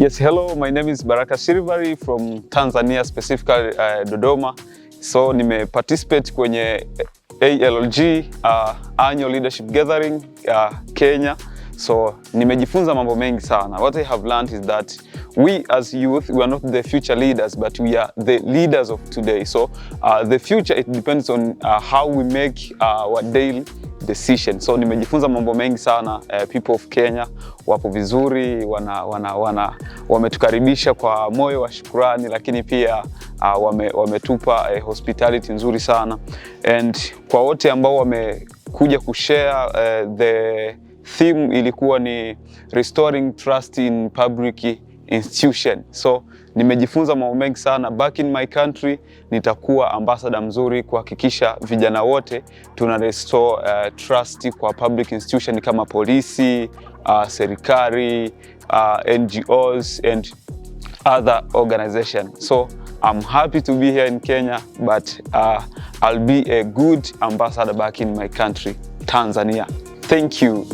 Yes, hello, my name is Baraka Shirivari from Tanzania, specifically Dodoma. So participate kwenye ALG Annual Leadership Gathering Kenya. So nimejifunza mambo mengi sana. What I have learned is that we as youth, we are not the future leaders, but we are the leaders of today. So the future, it depends on how we make our daily decision. So nimejifunza mambo mengi sana. People of Kenya wapo vizuri, wametukaribisha kwa moyo wa shukrani, lakini pia wametupa hospitality nzuri sana. And kwa wote ambao wamekuja kushare, the theme ilikuwa ni restoring trust in public institution. So nimejifunza mambo mengi sana. Back in my country nitakuwa ambassador mzuri kuhakikisha vijana wote tuna restore trust kwa public institution kama polisi, serikali, NGOs and other organizations. So I'm happy to be here in Kenya, but I'll be a good ambassador back in my country, Tanzania. Thank you.